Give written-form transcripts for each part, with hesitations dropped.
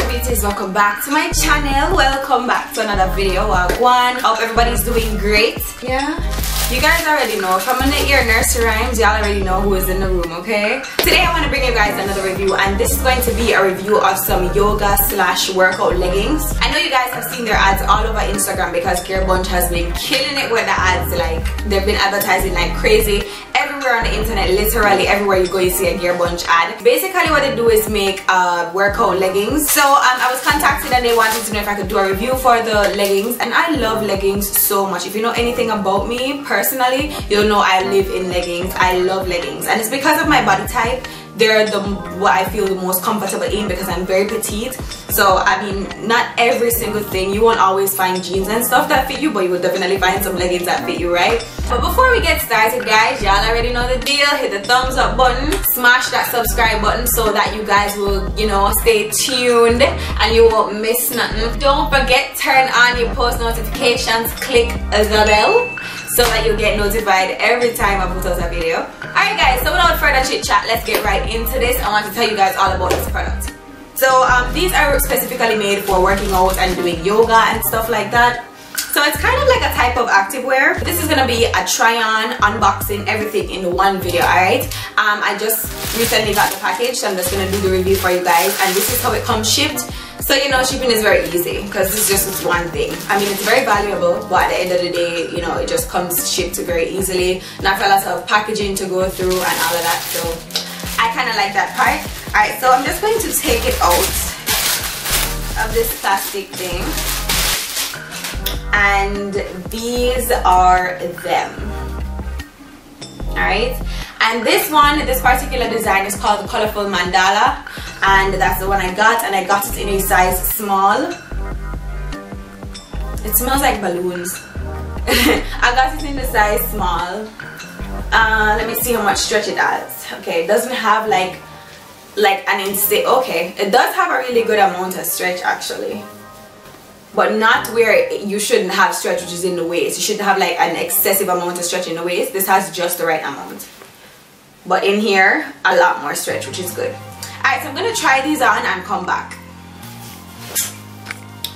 beauties, welcome back to my channel. Welcome back to another video. One, hope everybody's doing great. Yeah, you guys already know. If I'm gonna hear nursery rhymes, y'all already know who is in the room, okay? Today I want to bring you guys another review, and this is going to be a review of some yoga / workout leggings. I know you guys have seen their ads all over Instagram because GEARBUNCH has been killing it with the ads. Like, they've been advertising like crazy everywhere on the internet. Literally everywhere you go you see a GEARBUNCH ad. Basically what they do is make workout leggings. So I was contacted and they wanted to know if I could do a review for the leggings, and I love leggings so much. If you know anything about me personally, you'll know I live in leggings. I love leggings, and it's because of my body type. They're what I feel the most comfortable in because I'm very petite. So I mean, not every single thing, you won't always find jeans and stuff that fit you, but you will definitely find some leggings that fit you, right? But before we get started, guys, y'all already know the deal. Hit the thumbs up button, smash that subscribe button so that you guys will, you know, stay tuned and you won't miss nothing. Don't forget, turn on your post notifications, click the bell so that you'll get notified every time I put out a video. Alright guys, so without further chit chat, let's get right into this. I want to tell you guys all about this product. So these are specifically made for working out and doing yoga and stuff like that. So it's kind of like a type of activewear. This is gonna be a try-on, unboxing, everything in one video, alright? I just recently got the package, so I'm just gonna do the review for you guys, and this is how it comes shipped. So you know, shipping is very easy because it's just one thing. I mean, it's very valuable, but at the end of the day, you know, it just comes shipped very easily. Not a lot of packaging to go through and all of that, so I kind of like that part. Alright, so I'm just going to take it out of this plastic thing, and these are them. Alright, and this particular design is called the Colorful Mandala, and that's the one I got, and I got it in a size small. It smells like balloons. I got it in the size small. Let me see how much stretch it has. Okay, it doesn't have like an insane. Okay, it does have a really good amount of stretch actually, but not where you shouldn't have stretch, which is in the waist. You shouldn't have like an excessive amount of stretch in the waist. This has just the right amount, but in here a lot more stretch, which is good. Alright, so I'm gonna try these on and come back.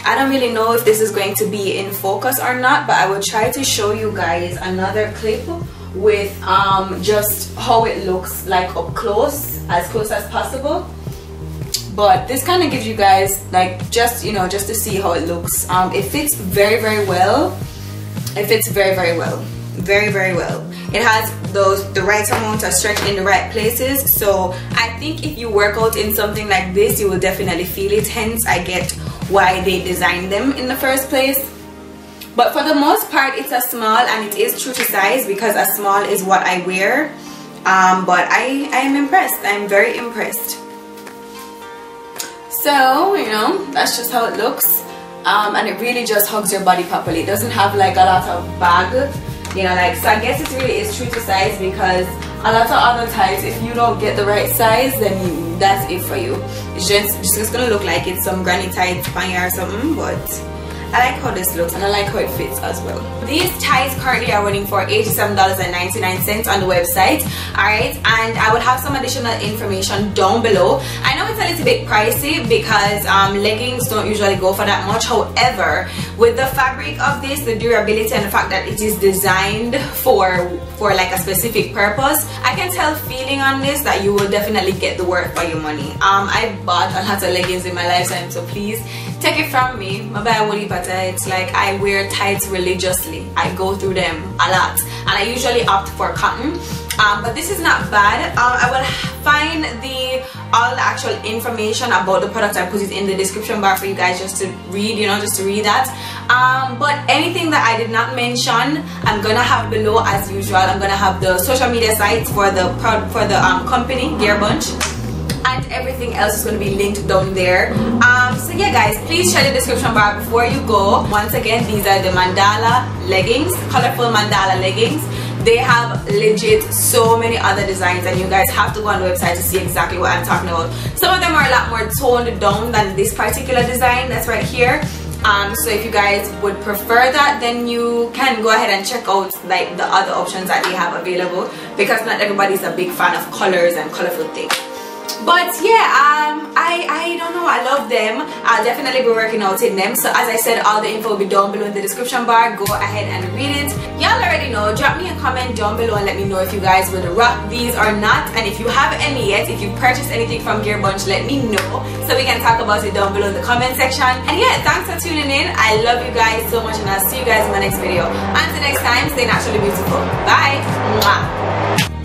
I don't really know if this is going to be in focus or not, but I will try to show you guys another clip with just how it looks like up close, as close as possible. But this kind of gives you guys like just, you know, just to see how it looks. It fits very well. It fits very well, very well. It has the right amount of stretch in the right places, so I think if you work out in something like this, you will definitely feel it. Hence I get why they designed them in the first place. But for the most part, it's a small, and it is true to size because a small is what I wear. But I am impressed. I'm very impressed. So, you know, that's just how it looks. And it really just hugs your body properly. It doesn't have like a lot of bag, you know, like, so I guess it really is true to size, because a lot of other types, if you don't get the right size, then that's it for you. It's just gonna look like it's some granny tights or something, but I like how this looks and I like how it fits as well. These ties currently are running for $87.99 on the website. Alright, and I will have some additional information down below. I know it's a little bit pricey because leggings don't usually go for that much. However, with the fabric of this, the durability, and the fact that it is designed for like a specific purpose, I can tell feeling on this that you will definitely get the worth for your money. I bought a lot of leggings in my lifetime, so please take it from me. My bad woolly butter. It's like I wear tights religiously. I go through them a lot, and I usually opt for cotton. But this is not bad. I will find all the actual information about the product. I put it in the description bar for you guys just to read, you know, just to read that. But anything that I did not mention, I'm gonna have below as usual. I'm gonna have the social media sites for the company GEARBUNCH, and everything else is going to be linked down there. So yeah guys, please check the description bar before you go. Once again, these are the mandala leggings, colorful mandala leggings. They have legit so many other designs, and you guys have to go on the website to see exactly what I'm talking about. Some of them are a lot more toned down than this particular design that's right here. So if you guys would prefer that, then you can go ahead and check out like the other options that they have available, because not everybody's a big fan of colors and colorful things. But yeah, I don't know, I love them. I'll definitely be working out in them. So as I said, all the info will be down below in the description bar. Go ahead and read it. Y'all already know. Drop me a comment down below and let me know if you guys would rock these or not. And if you have any yet, if you purchased anything from GEARBUNCH, let me know so we can talk about it down below in the comment section. And yeah, thanks for tuning in. I love you guys so much and I'll see you guys in my next video. Until next time, stay naturally beautiful. Bye. Mwah.